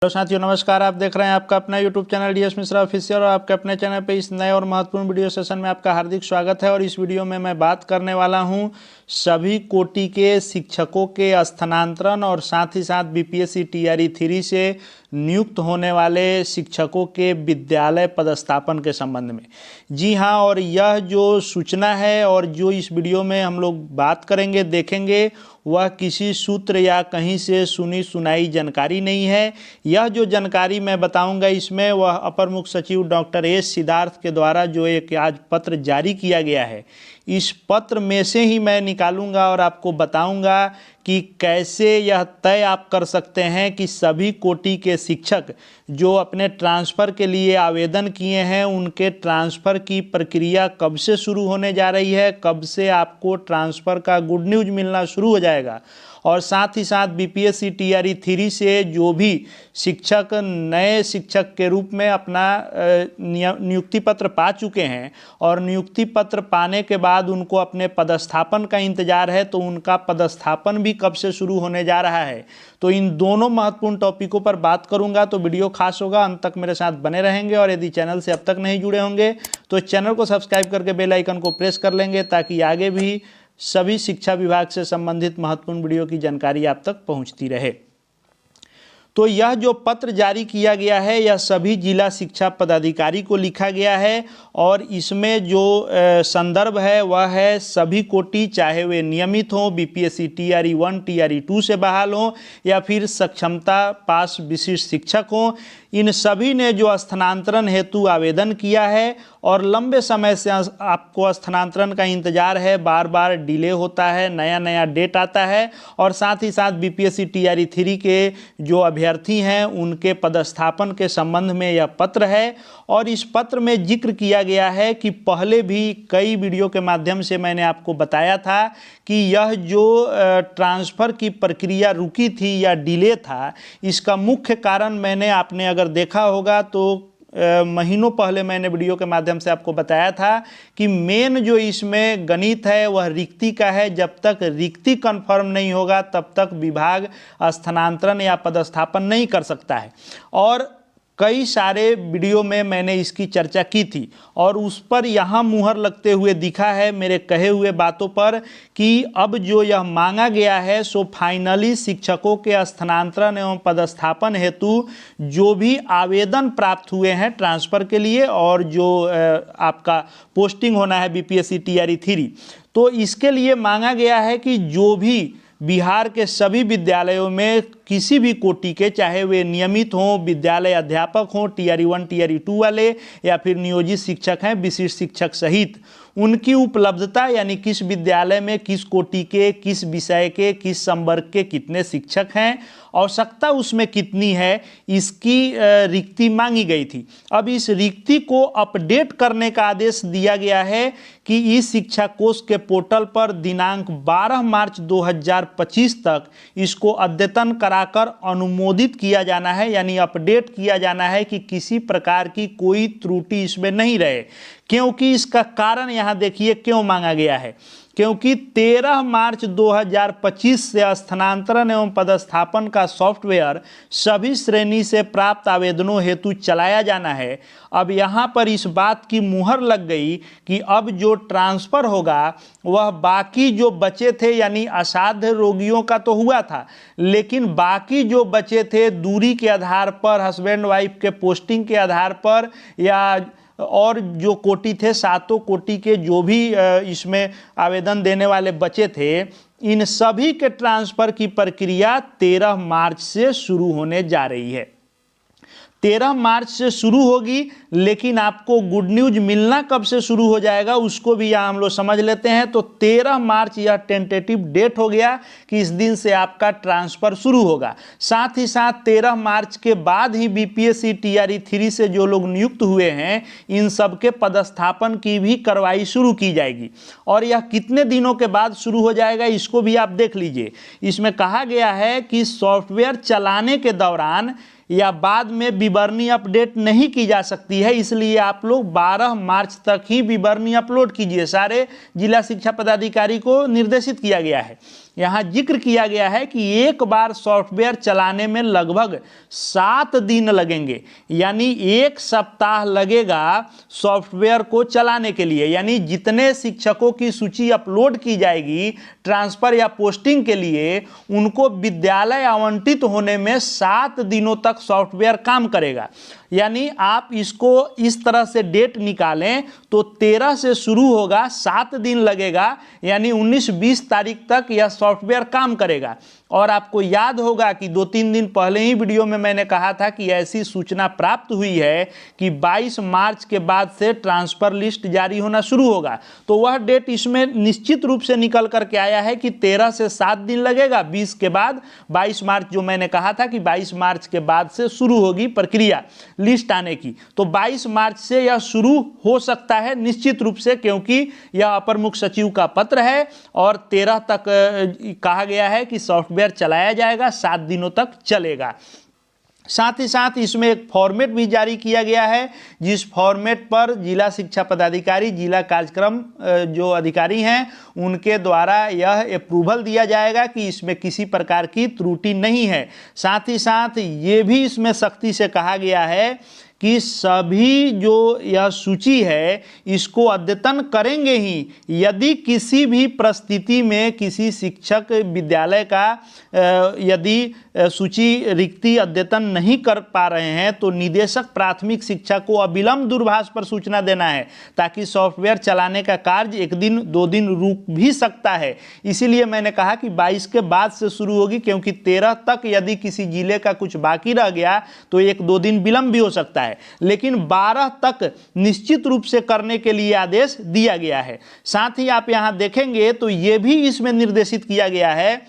Hello साथियों, नमस्कार। आप देख रहे हैं आपका अपना YouTube channel DS Mishra official और आपके अपने चैनल पे इस नए और महत्वपूर्ण वीडियो सेशन में आपका हार्दिक स्वागत है। और इस वीडियो में मैं बात करने वाला हूं सभी कोटि के शिक्षकों के स्थानांतरण और साथ ही साथ बीपीएससी टीआरई 3 से नियुक्त होने वाले शिक्षकों के विद्यालय पदस्थापन के संबंध में। जी हाँ, और यह जो सूचना है और जो इस वीडियो में हम लोग बात करेंगे, देखेंगे, वह किसी सूत्र या कहीं से सुनी सुनाई जानकारी नहीं है। यह जो जानकारी मैं बताऊंगा इसमें वह अपर मुख्य सचिव डॉक्टर एस सिद्धार्थ के द्वारा जो एक आज पत्र जारी किया गया है, इस पत्र में से ही मैं निकालूंगा और आपको बताऊंगा कि कैसे यह तय आप कर सकते हैं कि सभी कोटि के शिक्षक जो अपने ट्रांसफ़र के लिए आवेदन किए हैं उनके ट्रांसफ़र की प्रक्रिया कब से शुरू होने जा रही है, कब से आपको ट्रांसफ़र का गुड न्यूज़ मिलना शुरू हो जाएगा। और साथ ही साथ बीपीएससी टीआरई 3 से जो भी शिक्षक नए शिक्षक के रूप में अपना नियुक्ति पत्र पा चुके हैं और नियुक्ति पत्र पाने के बाद उनको अपने पदस्थापन का इंतज़ार है, तो उनका पदस्थापन भी कब से शुरू होने जा रहा है। तो इन दोनों महत्वपूर्ण टॉपिकों पर बात करूंगा, तो वीडियो खास होगा, अंत तक मेरे साथ बने रहेंगे। और यदि चैनल से अब तक नहीं जुड़े होंगे तो चैनल को सब्सक्राइब करके बेल आइकन को प्रेस कर लेंगे ताकि आगे भी सभी शिक्षा विभाग से संबंधित महत्वपूर्ण वीडियो की जानकारी आप तक पहुंचती रहे। तो यह जो पत्र जारी किया गया है यह सभी जिला शिक्षा पदाधिकारी को लिखा गया है और इसमें जो संदर्भ है वह है सभी कोटि, चाहे वे नियमित हों, बीपीएससी टीआरई 1 टीआरई 2 से बहाल हों या फिर सक्षमता पास विशिष्ट शिक्षक हों, इन सभी ने जो स्थानांतरण हेतु आवेदन किया है और लंबे समय से आपको स्थानांतरण का इंतजार है, बार बार डिले होता है, नया नया डेट आता है। और साथ ही साथ बीपीएससी टीआरई 3 के जो अभ्यर्थी हैं उनके पदस्थापन के संबंध में यह पत्र है। और इस पत्र में जिक्र किया गया है कि पहले भी कई वीडियो के माध्यम से मैंने आपको बताया था कि यह जो ट्रांसफ़र की प्रक्रिया रुकी थी या डिले था, इसका मुख्य कारण मैंने आपने अगर देखा होगा तो महीनों पहले मैंने वीडियो के माध्यम से आपको बताया था कि मेन जो इसमें गणित है वह रिक्ति का है। जब तक रिक्ति कंफर्म नहीं होगा तब तक विभाग स्थानांतरण या पदस्थापन नहीं कर सकता है। और कई सारे वीडियो में मैंने इसकी चर्चा की थी और उस पर यहाँ मुहर लगते हुए दिखा है मेरे कहे हुए बातों पर कि अब जो यह मांगा गया है सो फाइनली शिक्षकों के स्थानांतरण एवं पदस्थापन हेतु जो भी आवेदन प्राप्त हुए हैं ट्रांसफ़र के लिए और जो आपका पोस्टिंग होना है बीपीएससी टीआरई 3, तो इसके लिए मांगा गया है कि जो भी बिहार के सभी विद्यालयों में किसी भी कोटि के, चाहे वे नियमित हों, विद्यालय अध्यापक हों, टीआरई 1 टीआरई 2 वाले या फिर नियोजित शिक्षक हैं, विशिष्ट शिक्षक सहित, उनकी उपलब्धता यानी किस विद्यालय में किस कोटि के, किस विषय के, किस संवर्ग के कितने शिक्षक हैं, आवश्यकता उसमें कितनी है, इसकी रिक्ति मांगी गई थी। अब इस रिक्ति को अपडेट करने का आदेश दिया गया है कि इस शिक्षा कोष के पोर्टल पर दिनांक 12 मार्च 2025 तक इसको अद्यतन कराकर अनुमोदित किया जाना है, यानी अपडेट किया जाना है कि किसी प्रकार की कोई त्रुटि इसमें नहीं रहे। क्योंकि इसका कारण यहाँ देखिए क्यों मांगा गया है, क्योंकि 13 मार्च 2025 से स्थानांतरण एवं पदस्थापन का सॉफ्टवेयर सभी श्रेणी से प्राप्त आवेदनों हेतु चलाया जाना है। अब यहाँ पर इस बात की मुहर लग गई कि अब जो ट्रांसफ़र होगा वह बाकी जो बचे थे, यानी असाध्य रोगियों का तो हुआ था, लेकिन बाकी जो बचे थे दूरी के आधार पर, हस्बैंड वाइफ के पोस्टिंग के आधार पर या और जो कोटि थे, सातों कोटि के जो भी इसमें आवेदन देने वाले बचे थे, इन सभी के ट्रांसफ़र की प्रक्रिया 13 मार्च से शुरू होने जा रही है। 13 मार्च से शुरू होगी, लेकिन आपको गुड न्यूज़ मिलना कब से शुरू हो जाएगा उसको भी यहाँ हम लोग समझ लेते हैं। तो 13 मार्च यह टेंटेटिव डेट हो गया कि इस दिन से आपका ट्रांसफ़र शुरू होगा। साथ ही साथ 13 मार्च के बाद ही बीपीएससी टीआरई 3 से जो लोग नियुक्त हुए हैं इन सब के पदस्थापन की भी कार्रवाई शुरू की जाएगी। और यह कितने दिनों के बाद शुरू हो जाएगा इसको भी आप देख लीजिए। इसमें कहा गया है कि सॉफ्टवेयर चलाने के दौरान या बाद में विवरणी अपडेट नहीं की जा सकती है, इसलिए आप लोग 12 मार्च तक ही विवरणी अपलोड कीजिए। सारे जिला शिक्षा पदाधिकारी को निर्देशित किया गया है। यहाँ जिक्र किया गया है कि एक बार सॉफ्टवेयर चलाने में लगभग 7 दिन लगेंगे, यानी 1 सप्ताह लगेगा सॉफ्टवेयर को चलाने के लिए। यानी जितने शिक्षकों की सूची अपलोड की जाएगी ट्रांसफर या पोस्टिंग के लिए, उनको विद्यालय आवंटित होने में 7 दिनों तक सॉफ्टवेयर काम करेगा। यानी आप इसको इस तरह से डेट निकालें तो 13 से शुरू होगा, 7 दिन लगेगा, यानी 19-20 तारीख तक यह सॉफ्टवेयर काम करेगा। और आपको याद होगा कि 2-3 दिन पहले ही वीडियो में मैंने कहा था कि ऐसी सूचना प्राप्त हुई है कि 22 मार्च के बाद से ट्रांसफर लिस्ट जारी होना शुरू होगा। तो वह डेट इसमें निश्चित रूप से निकल करके आया है कि 13 से 7 दिन लगेगा, 20 के बाद 22 मार्च, जो मैंने कहा था कि 22 मार्च के बाद से शुरू होगी प्रक्रिया लिस्ट आने की। तो 22 मार्च से यह शुरू हो सकता है निश्चित रूप से, क्योंकि यह अपर मुख्य सचिव का पत्र है और 13 तक कहा गया है कि सॉफ्टवेयर चलाया जाएगा, 7 दिनों तक चलेगा। साथ ही साथ इसमें एक फॉर्मेट भी जारी किया गया है, जिस फॉर्मेट पर जिला शिक्षा पदाधिकारी, जिला कार्यक्रम जो अधिकारी हैं, उनके द्वारा यह अप्रूवल दिया जाएगा कि इसमें किसी प्रकार की त्रुटि नहीं है। साथ ही साथ ये भी इसमें सख्ती से कहा गया है कि सभी जो यह सूची है इसको अद्यतन करेंगे ही, यदि किसी भी परिस्थिति में किसी शिक्षक विद्यालय का यदि सूची रिक्ति अद्यतन नहीं कर पा रहे हैं तो निदेशक प्राथमिक शिक्षा को अविलंब दूरभाष पर सूचना देना है, ताकि सॉफ्टवेयर चलाने का कार्य 1 दिन 2 दिन रुक भी सकता है। इसीलिए मैंने कहा कि 22 के बाद से शुरू होगी, क्योंकि 13 तक यदि किसी जिले का कुछ बाकी रह गया तो 1-2 दिन विलंब भी हो सकता है, लेकिन 12 तक निश्चित रूप से करने के लिए आदेश दिया गया है। साथ ही आप यहां देखेंगे तो यह भी इसमें निर्देशित किया गया है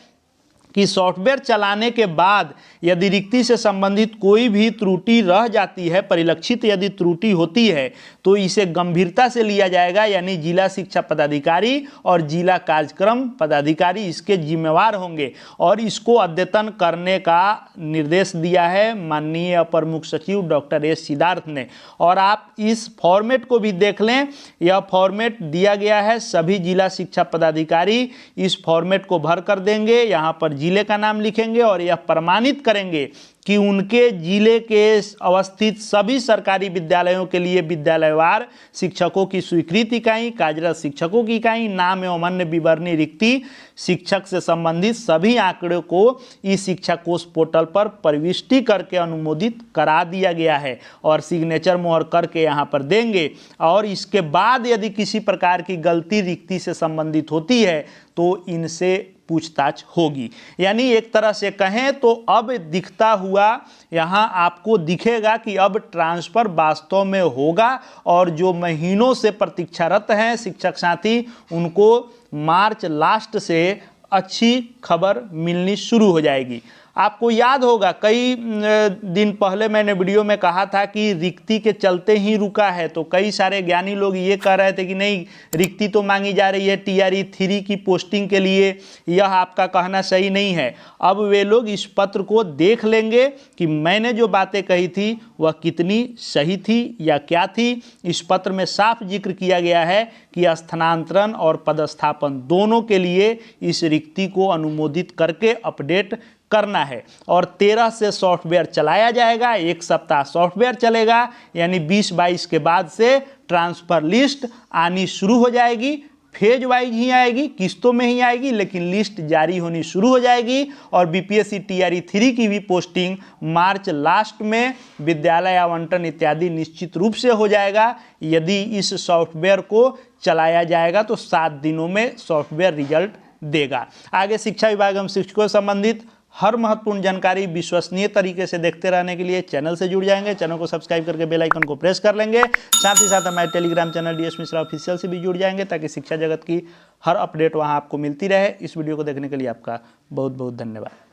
कि सॉफ्टवेयर चलाने के बाद यदि रिक्ति से संबंधित कोई भी त्रुटि रह जाती है, परिलक्षित यदि त्रुटि होती है, तो इसे गंभीरता से लिया जाएगा। यानी जिला शिक्षा पदाधिकारी और जिला कार्यक्रम पदाधिकारी इसके जिम्मेवार होंगे और इसको अद्यतन करने का निर्देश दिया है माननीय अपर मुख्य सचिव डॉक्टर एस सिद्धार्थ ने। और आप इस फॉर्मेट को भी देख लें, यह फॉर्मेट दिया गया है, सभी जिला शिक्षा पदाधिकारी इस फॉर्मेट को भर कर देंगे, यहाँ पर जिले का नाम लिखेंगे और यह प्रमाणित करेंगे कि उनके जिले के अवस्थित सभी सरकारी विद्यालयों के लिए विद्यालयवार शिक्षकों की स्वीकृत इकाई, कार्यरत शिक्षकों की इकाई, नाम एवं अन्य विवरणी रिक्ति, शिक्षक से संबंधित सभी आंकड़ों को इस शिक्षा कोष पोर्टल पर प्रविष्टि करके अनुमोदित करा दिया गया है और सिग्नेचर मोहर करके यहाँ पर देंगे। और इसके बाद यदि किसी प्रकार की गलती रिक्ति से संबंधित होती है तो इनसे पूछताछ होगी। यानी एक तरह से कहें तो अब दिखता हुआ यहाँ आपको दिखेगा कि अब ट्रांसफर वास्तव में होगा और जो महीनों से प्रतीक्षारत हैं शिक्षक साथी, उनको मार्च लास्ट से अच्छी खबर मिलनी शुरू हो जाएगी। आपको याद होगा कई दिन पहले मैंने वीडियो में कहा था कि रिक्ति के चलते ही रुका है, तो कई सारे ज्ञानी लोग ये कह रहे थे कि नहीं, रिक्ति तो मांगी जा रही है TRE 3 की पोस्टिंग के लिए, यह आपका कहना सही नहीं है। अब वे लोग इस पत्र को देख लेंगे कि मैंने जो बातें कही थी वह कितनी सही थी या क्या थी। इस पत्र में साफ जिक्र किया गया है कि स्थानांतरण और पदस्थापन दोनों के लिए इस रिक्ति को अनुमोदित करके अपडेट करना है और 13 से सॉफ्टवेयर चलाया जाएगा, 1 सप्ताह सॉफ्टवेयर चलेगा, यानी 20-22 के बाद से ट्रांसफर लिस्ट आनी शुरू हो जाएगी। फेज वाइज ही आएगी, किस्तों में ही आएगी, लेकिन लिस्ट जारी होनी शुरू हो जाएगी और BPSC TRE 3 की भी पोस्टिंग मार्च लास्ट में विद्यालय आवंटन इत्यादि निश्चित रूप से हो जाएगा। यदि इस सॉफ्टवेयर को चलाया जाएगा तो 7 दिनों में सॉफ्टवेयर रिजल्ट देगा। आगे शिक्षा विभाग एवं शिक्षकों से संबंधित हर महत्वपूर्ण जानकारी विश्वसनीय तरीके से देखते रहने के लिए चैनल से जुड़ जाएंगे, चैनल को सब्सक्राइब करके बेल आइकन को प्रेस कर लेंगे। साथ ही साथ हमारे Telegram channel DS Mishra official से भी जुड़ जाएंगे ताकि शिक्षा जगत की हर अपडेट वहां आपको मिलती रहे। इस वीडियो को देखने के लिए आपका बहुत बहुत धन्यवाद।